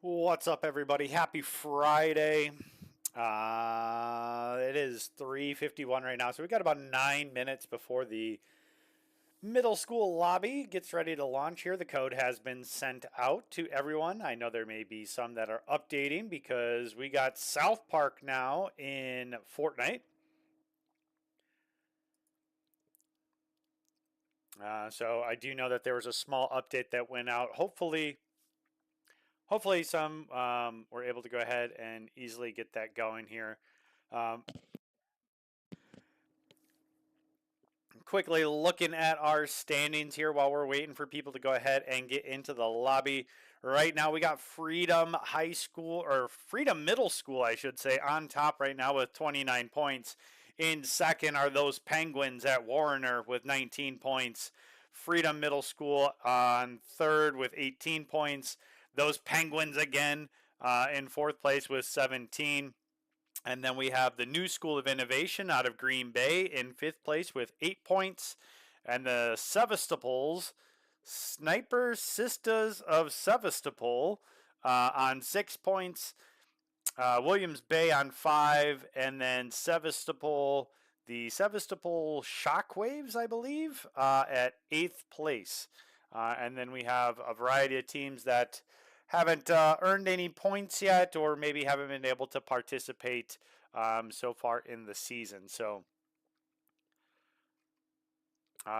What's up, everybody? Happy Friday. It is 3:51 right now, so we got about 9 minutes before the middle school lobby gets ready to launch here. The code has been sent out to everyone. I know there may be some that are updating because we got South Park now in Fortnite. So I do know that there was a small update that went out. Hopefully some were able to go ahead and easily get that going here. Um, Quickly looking at our standings here while we're waiting for people to go ahead and get into the lobby. Right now, we got Freedom High School, or Freedom Middle School, I should say, on top right now with 29 points. In second are those Penguins at Warner with 19 points. Freedom Middle School on third with 18 points. Those Penguins again in fourth place with 17. And then we have the New School of Innovation out of Green Bay in fifth place with 8 points. And the Sevastopols, Sniper Sisters of Sevastopol on 6 points. Williams Bay on five. And then Sevastopol, the Sevastopol Shockwaves, I believe, at eighth place. And then we have a variety of teams that haven't earned any points yet, or maybe haven't been able to participate so far in the season. So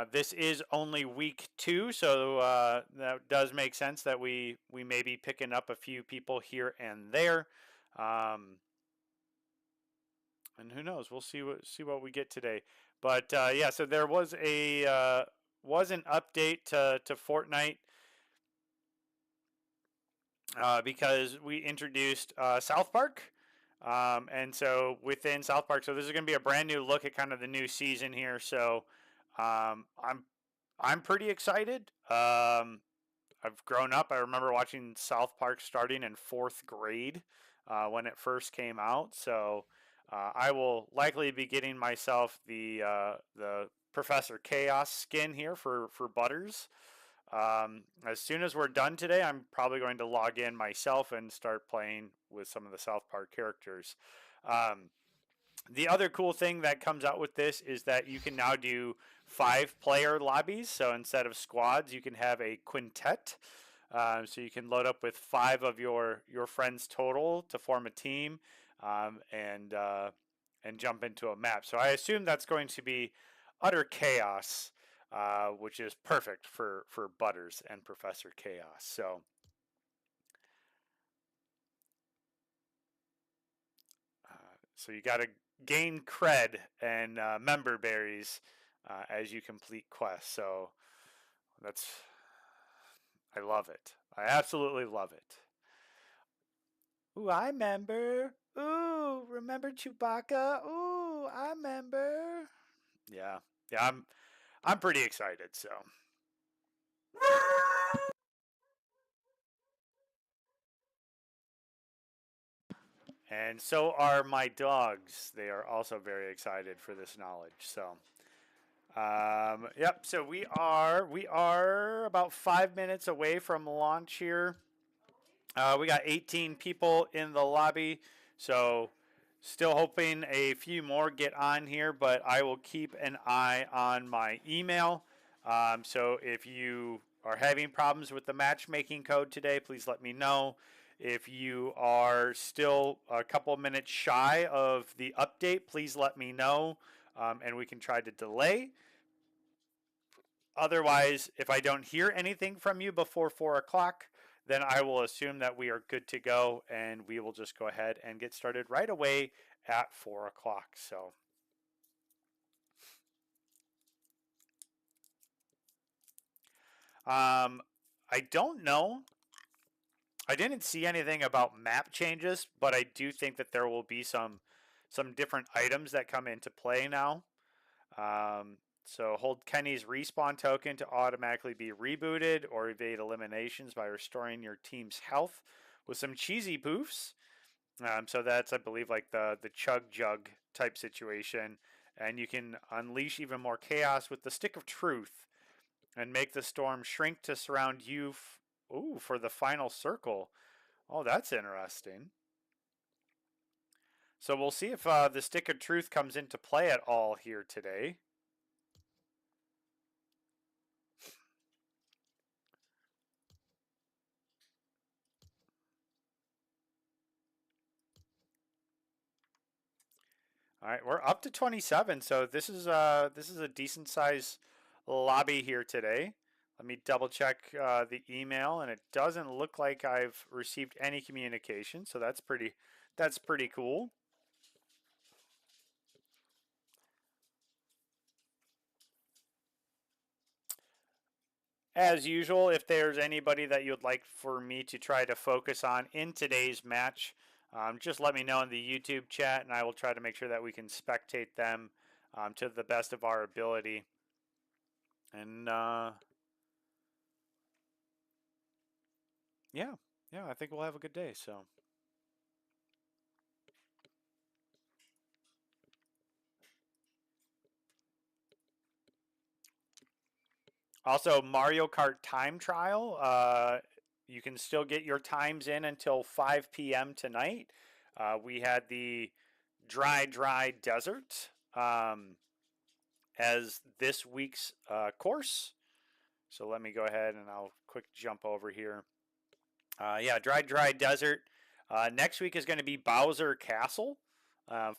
this is only week 2, so that does make sense that we may be picking up a few people here and there. And who knows? We'll see what we get today. But yeah, so there was an update to Fortnite because we introduced South Park. And so within South Park, so this is going to be a brand new look at kind of the new season here. So I'm pretty excited. I've grown up. I remember watching South Park starting in fourth grade when it first came out. So I will likely be getting myself the Professor Chaos skin here for Butters. As soon as we're done today, I'm probably going to log in myself and start playing with some of the South Park characters. Um, the other cool thing that comes out with this is that you can now do 5-player lobbies. So instead of squads, you can have a quintet. So you can load up with 5 of your friends total to form a team and jump into a map. So I assume that's going to be utter chaos, which is perfect for Butters and Professor Chaos. So you got to gain cred and member berries as you complete quests. So that's I love it. I absolutely love it. Ooh, I remember. Ooh, remember Chewbacca? Ooh, I remember. Yeah, yeah. I'm pretty excited. So. And so are my dogs. They are also very excited for this knowledge. So, yep. So we are about 5 minutes away from launch here. We got 18 people in the lobby, so still hoping a few more get on here, but I will keep an eye on my email. So if you are having problems with the matchmaking code today, please let me know. If you are still a couple minutes shy of the update, please let me know, and we can try to delay. Otherwise, if I don't hear anything from you before 4 o'clock, then I will assume that we are good to go and we will just go ahead and get started right away at 4 o'clock. So, I don't know. I didn't see anything about map changes, but I do think that there will be some different items that come into play now. Um, so hold Kenny's respawn token to automatically be rebooted or evade eliminations by restoring your team's health with some cheesy poofs. So that's, I believe, like the chug jug type situation. And you can unleash even more chaos with the stick of truth and make the storm shrink to surround you. Ooh, for the final circle. Oh, that's interesting. So we'll see if the Stick of Truth comes into play at all here today. All right, we're up to 27, so this is a decent size lobby here today. Let me double check the email, and it doesn't look like I've received any communication, so that's pretty cool. As usual, if there's anybody that you'd like for me to try to focus on in today's match, just let me know in the YouTube chat, and I will try to make sure that we can spectate them to the best of our ability. And yeah, I think we'll have a good day. So. Also, Mario Kart time trial. You can still get your times in until 5 p.m. tonight. We had the dry desert as this week's course. So let me go ahead and I'll quick jump over here. Yeah, dry desert. Next week is going to be Bowser Castle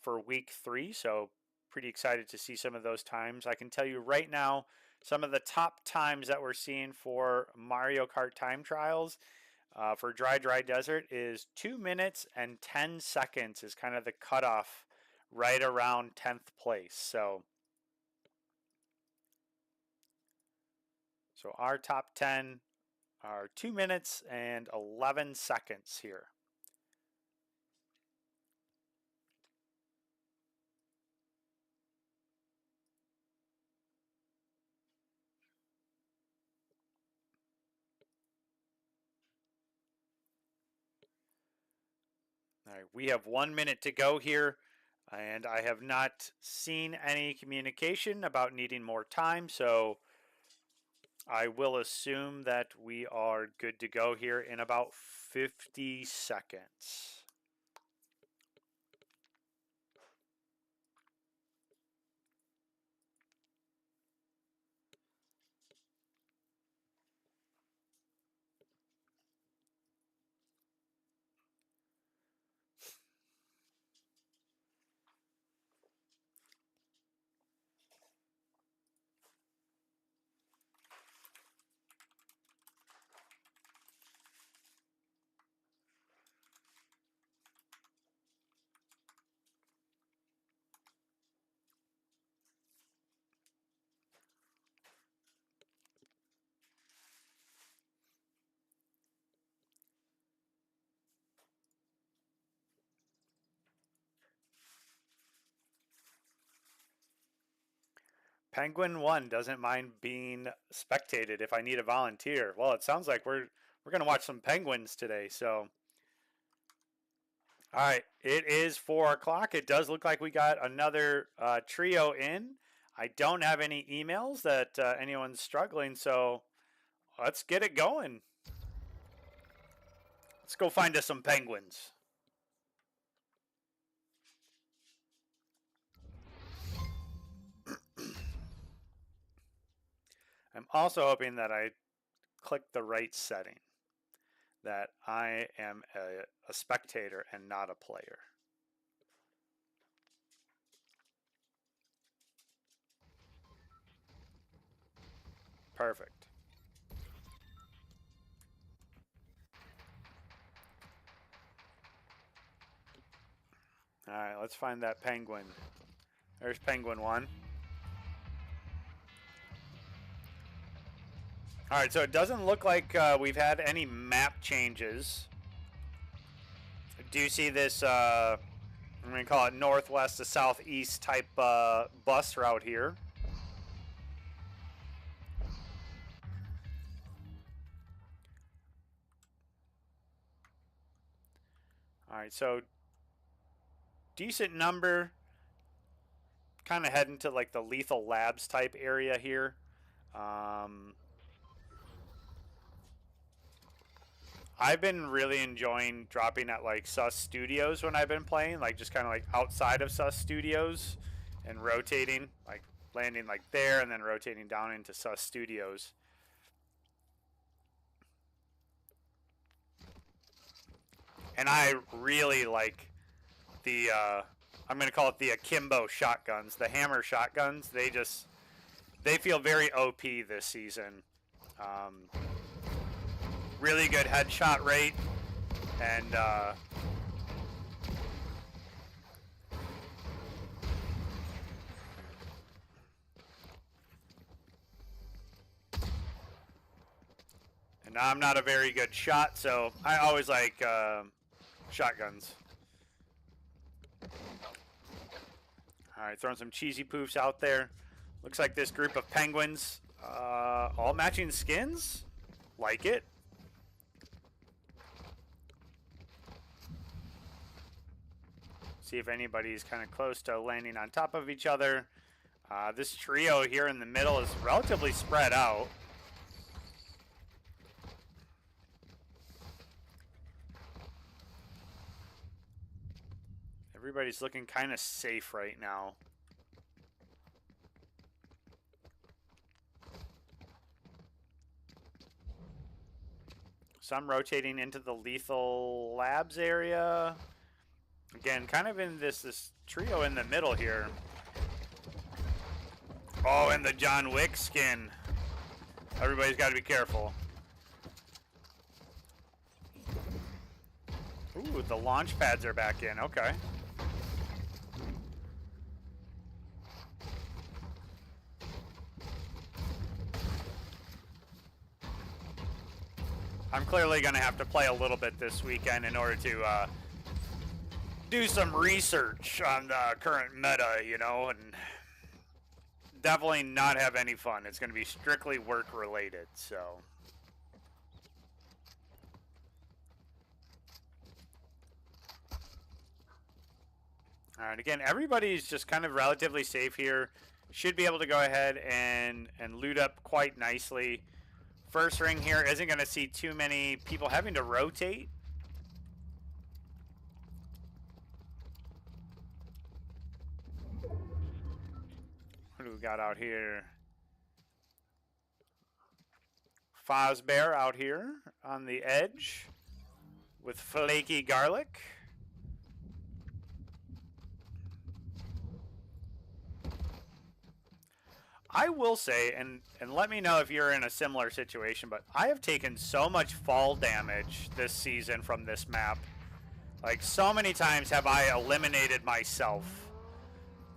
for week 3. So pretty excited to see some of those times. I can tell you right now, some of the top times that we're seeing for Mario Kart time trials for dry desert is 2 minutes and 10 seconds is kind of the cutoff right around 10th place. So our top 10 are 2 minutes and 11 seconds here. All right, we have 1 minute to go here, and I have not seen any communication about needing more time, so I will assume that we are good to go here in about 50 seconds. Penguin 1 doesn't mind being spectated if I need a volunteer. Well, it sounds like we're going to watch some penguins today, so all right, it is 4 o'clock. It does look like we got another trio in. I don't have any emails that anyone's struggling, so let's get it going. Let's go find us some penguins. I'm also hoping that I click the right setting, that I am a spectator and not a player. Perfect. All right, let's find that penguin. There's penguin 1. All right, so it doesn't look like we've had any map changes. Do you see this, I'm going to call it northwest to southeast type bus route here? All right, so decent number. Kind of heading to like the Lethal Labs type area here. I've been really enjoying dropping at like Sus Studios when I've been playing, like just kind of like outside of Sus Studios and rotating, like landing like there and then rotating down into Sus Studios. And I really like the, I'm going to call it the akimbo shotguns, the hammer shotguns. They feel very OP this season. Really good headshot rate, and I'm not a very good shot, so I always like shotguns. All right, throwing some cheesy poofs out there. Looks like this group of penguins, all matching skins. Like it. See if anybody's kind of close to landing on top of each other. This trio here in the middle is relatively spread out. Everybody's looking kind of safe right now. Some rotating into the lethal labs area. Again, kind of in this trio in the middle here. Oh, and the John Wick skin. Everybody's got to be careful. Ooh, the launch pads are back in. Okay. I'm clearly going to have to play a little bit this weekend in order to do some research on the current meta, you know, and definitely not have any fun. It's going to be strictly work related, so. All right, again, everybody's just kind of relatively safe here. Should be able to go ahead and loot up quite nicely. First ring here isn't going to see too many people having to rotate. What do we got out here? Fozbear out here on the edge with flaky garlic. I will say, and let me know if you're in a similar situation, but I have taken so much fall damage this season from this map. Like, so many times have I eliminated myself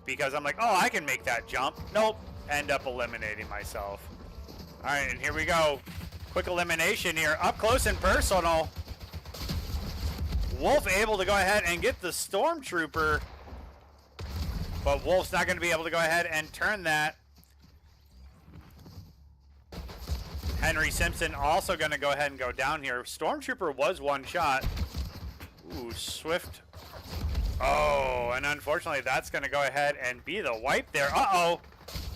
because I'm like, oh, I can make that jump. Nope, end up eliminating myself. All right, and here we go. Quick elimination here, up close and personal. Wolf able to go ahead and get the Stormtrooper, but Wolf's not going to be able to go ahead and turn that. Henry Simpson also going to go ahead and go down here. Stormtrooper was one shot. Ooh, Swift. Oh, and unfortunately that's going to go ahead and be the wipe there. Uh-oh.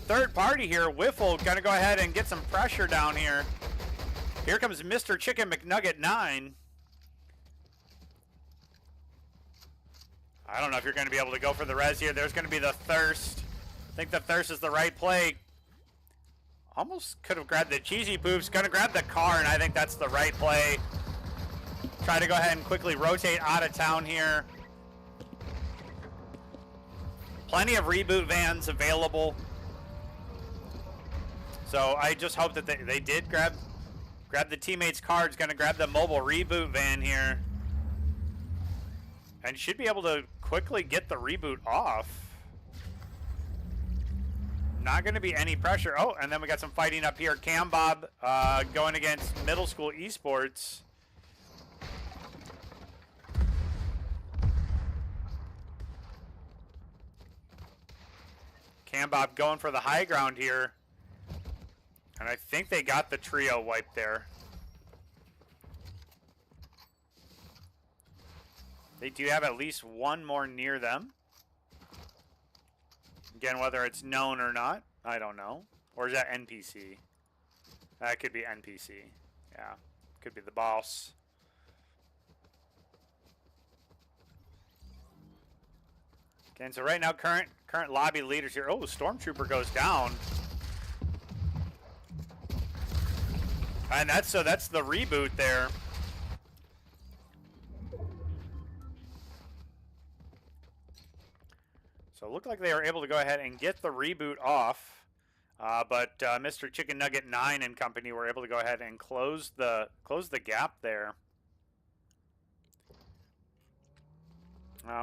Third party here. Wiffle going to go ahead and get some pressure down here. Here comes Mr. Chicken McNugget 9. I don't know if you're going to be able to go for the res here. There's going to be the thirst. I think the thirst is the right play. Almost could have grabbed the cheesy poofs. Going to grab the car, and I think that's the right play. Try to go ahead and quickly rotate out of town here. Plenty of reboot vans available. So I just hope that they did grab the teammates' cards. Going to grab the mobile reboot van here. And should be able to quickly get the reboot off. Not going to be any pressure. Oh, and then we got some fighting up here. Cam Bob going against middle school esports. Cam Bob going for the high ground here. And I think they got the trio wiped there. They do have at least one more near them. Again, whether it's known or not, I don't know. Or is that NPC? That could be NPC. Yeah, could be the boss. And so right now, current lobby leaders here. Oh, Stormtrooper goes down. And that's the reboot there. So it looked like they were able to go ahead and get the reboot off. But Mr. Chicken Nugget 9 and company were able to go ahead and close the gap there.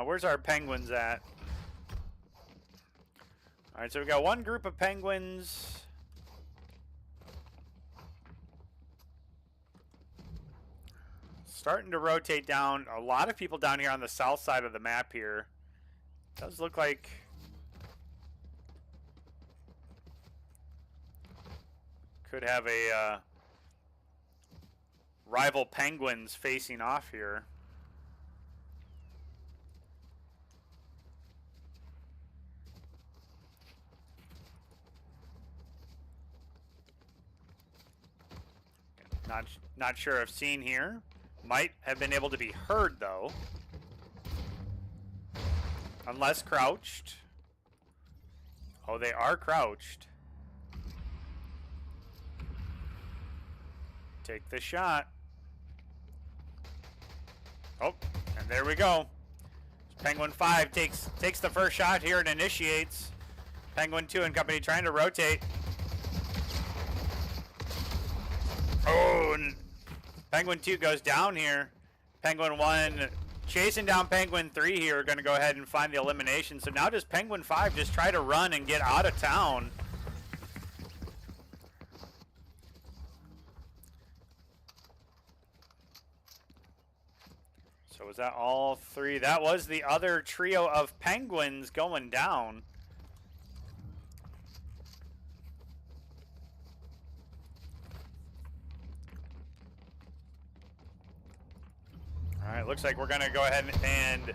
Where's our penguins at? All right, so we got one group of penguins. Starting to rotate down. A lot of people down here on the south side of the map here. Does look like could have a rival penguins facing off here. Not sure if seen here. Might have been able to be heard though. Unless crouched. Oh, they are crouched. Take the shot. Oh, and there we go. Penguin 5 takes the first shot here and initiates. Penguin 2 and company trying to rotate. Oh, and Penguin 2 goes down here. Penguin 1 chasing down Penguin 3 here. Going to go ahead and find the elimination. So now does Penguin 5 just try to run and get out of town? So was that all three? That was the other trio of penguins going down. All right, looks like we're going to go ahead and...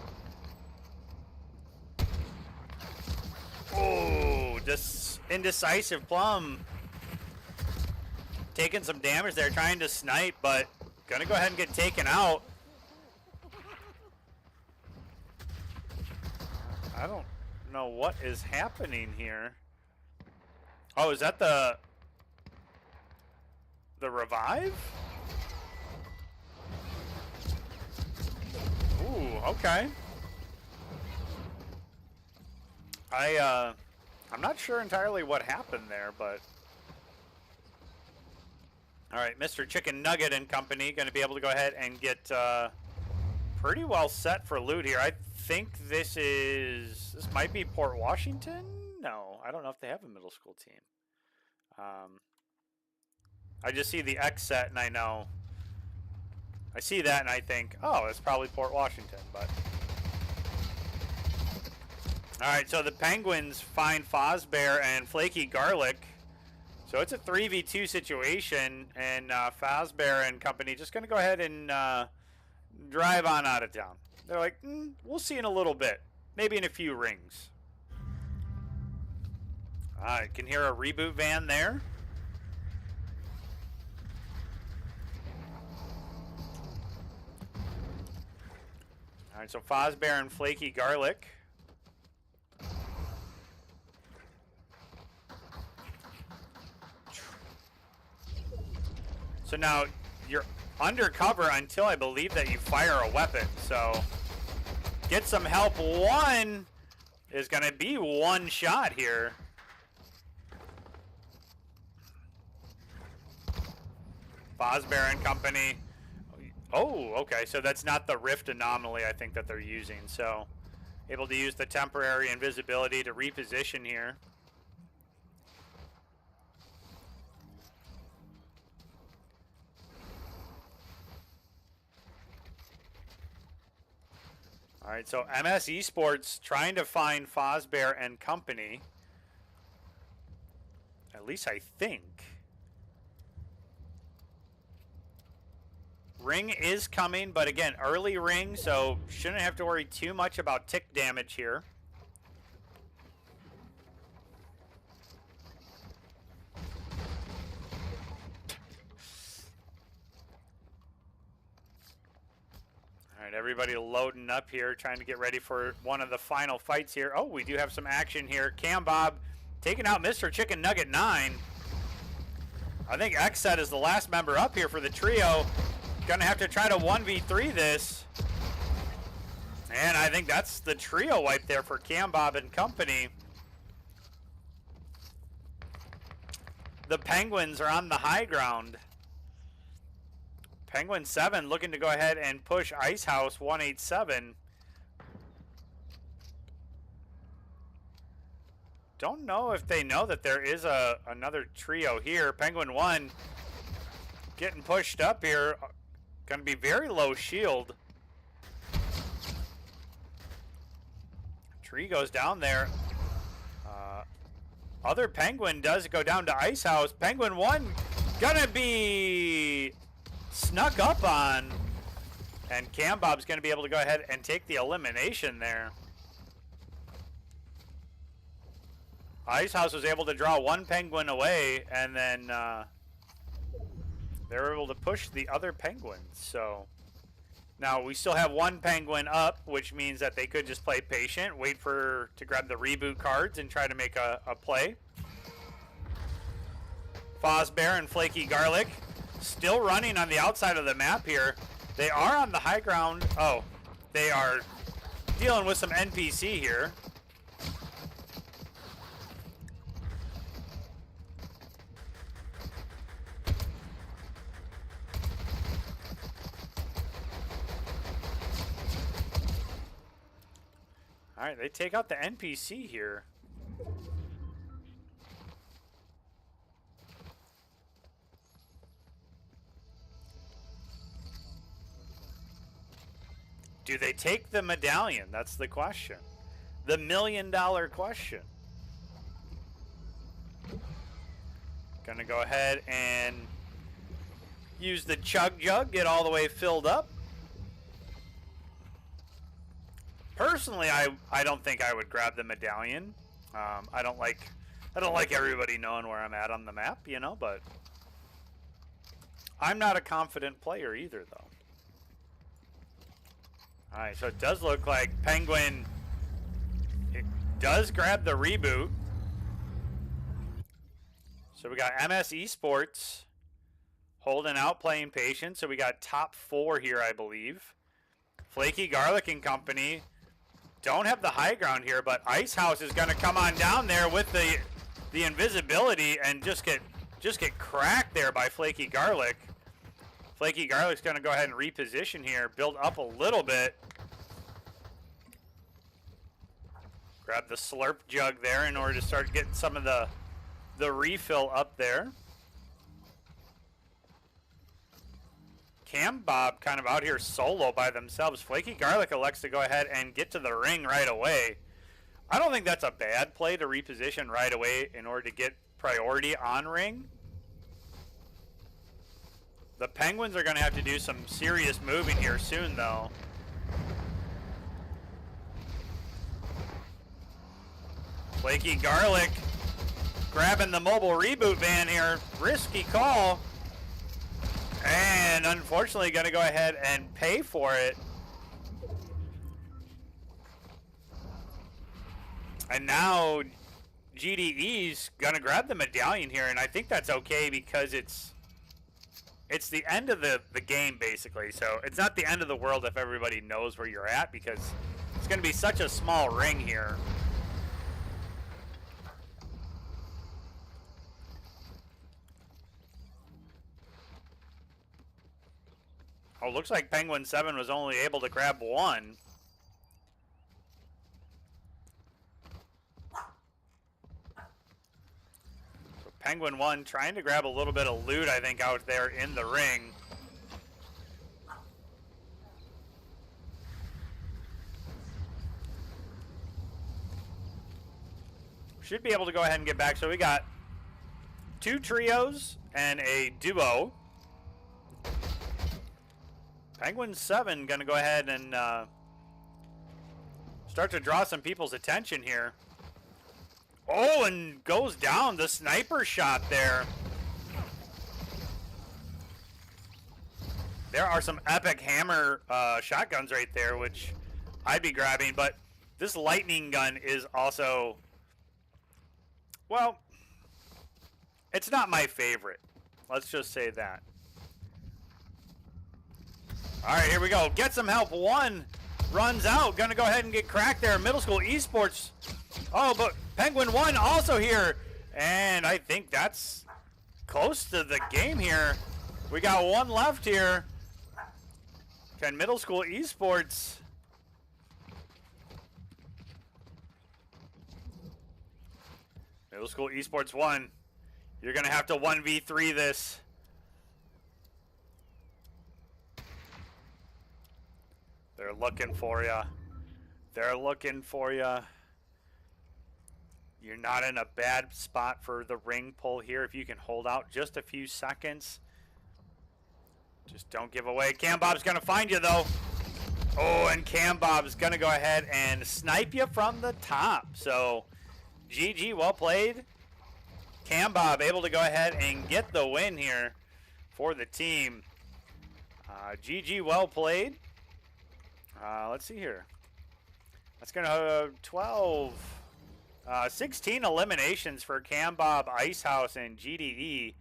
Oh, just indecisive Plum. Taking some damage there, trying to snipe, but going to go ahead and get taken out. I don't know what is happening here. Oh, is that the revive? Ooh, okay. I'm not sure entirely what happened there, but all right, Mr. Chicken Nugget and company going to be able to go ahead and get pretty well set for loot here. I think this might be Port Washington. No, I don't know if they have a middle school team. I just see the X set and I know. I see that and I think, oh, it's probably Port Washington, but. All right, so the Penguins find Fozbear and Flaky Garlic. So it's a 3v2 situation, and Fozbear and company just going to go ahead and drive on out of town. They're like, we'll see in a little bit. Maybe in a few rings. All right, can hear a reboot van there. All right, so Fozbear and Flaky Garlic. So now you're undercover until I believe that you fire a weapon. So get some help. One is going to be one shot here. Fozbear and company. Oh, okay. So that's not the rift anomaly I think that they're using. So able to use the temporary invisibility to reposition here. All right, so MS Esports trying to find Fozbear and company. At least I think. Ring is coming, but again, early ring, so shouldn't have to worry too much about tick damage here. All right, right, everybody loading up here, trying to get ready for one of the final fights here. Oh, we do have some action here. Cam Bob taking out Mr. Chicken Nugget 9. I think Xset is the last member up here for the trio. Gonna have to try to 1v3 this. And I think that's the trio wipe there for Cam Bob and company. The Penguins are on the high ground. Penguin 7 looking to go ahead and push Ice House 187. Don't know if they know that there is another trio here. Penguin 1 getting pushed up here. Going to be very low shield. Tree goes down there. Other Penguin does go down to Ice House. Penguin 1 gonna be snuck up on. And Cam Bob's gonna be able to go ahead and take the elimination there. Ice House was able to draw one Penguin away, and then they were able to push the other Penguins. So now we still have one Penguin up, which means that they could just play patient, wait to grab the reboot cards and try to make a play. Fozbear and Flaky Garlic still running on the outside of the map here. They are on the high ground. Oh, they are dealing with some NPC here. All right, they take out the NPC here. Do they take the medallion? That's the question. The $1,000,000 question. Gonna go ahead and use the chug jug, get all the way filled up. Personally, I don't think I would grab the medallion. I don't like everybody knowing where I'm at on the map, you know, but I'm not a confident player either, though. All right, so it does look like Penguin, it does grab the reboot. So we got MS Esports holding out, playing patient. So we got top 4 here, I believe. Flaky Garlic and company don't have the high ground here, but Ice House is going to come on down there with the invisibility and just get cracked there by Flaky Garlic. Flaky Garlic's going to go ahead and reposition here, build up a little bit. Grab the slurp jug there in order to start getting some of the refill up there. Cam Bob kind of out here solo by themselves. Flaky Garlic elects to go ahead and get to the ring right away. I don't think that's a bad play to reposition right away in order to get priority on ring. The Penguins are going to have to do some serious moving here soon, though. Flaky Garlic grabbing the mobile reboot van here. Risky call. And unfortunately going to go ahead and pay for it. And now GDE's going to grab the medallion here, and I think that's okay because it's the end of the game, basically. So it's not the end of the world if everybody knows where you're at, because it's going to be such a small ring here. Oh, looks like Penguin 7 was only able to grab one. So Penguin 1 trying to grab a little bit of loot, I think, out there in the ring. Should be able to go ahead and get back. So we got 2 trios and a duo. Penguin 7 going to go ahead and start to draw some people's attention here. Oh, and goes down the sniper shot there. There are some epic hammer shotguns right there, which I'd be grabbing. But this lightning gun is also, well, it's not my favorite. Let's just say that. All right, here we go. Get some help. One runs out. Gonna go ahead and get cracked there. Middle school esports. Oh, but Penguin 1 also here. And I think that's close to the game here. We got one left here. Can middle school esports. Middle school esports 1. You're gonna have to 1v3 this. They're looking for you. They're looking for you. You're not in a bad spot for the ring pull here. If you can hold out just a few seconds. Just don't give away. Cam Bob's going to find you, though. Oh, and Cam Bob's going to go ahead and snipe you from the top. So, GG, well played. Cam Bob able to go ahead and get the win here for the team. GG, well played. Let's see here. That's going to 16 eliminations for Cam Bob, Icehouse, and GDE.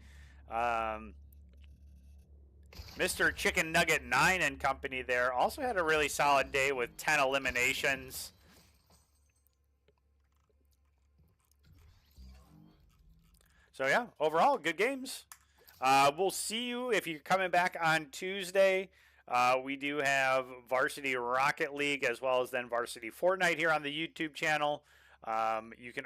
Mr. Chicken Nugget 9 and company there also had a really solid day with 10 eliminations. So yeah, overall, good games. We'll see you if you're coming back on Tuesday. We do have Varsity Rocket League as well as then Varsity Fortnite here on the YouTube channel. You can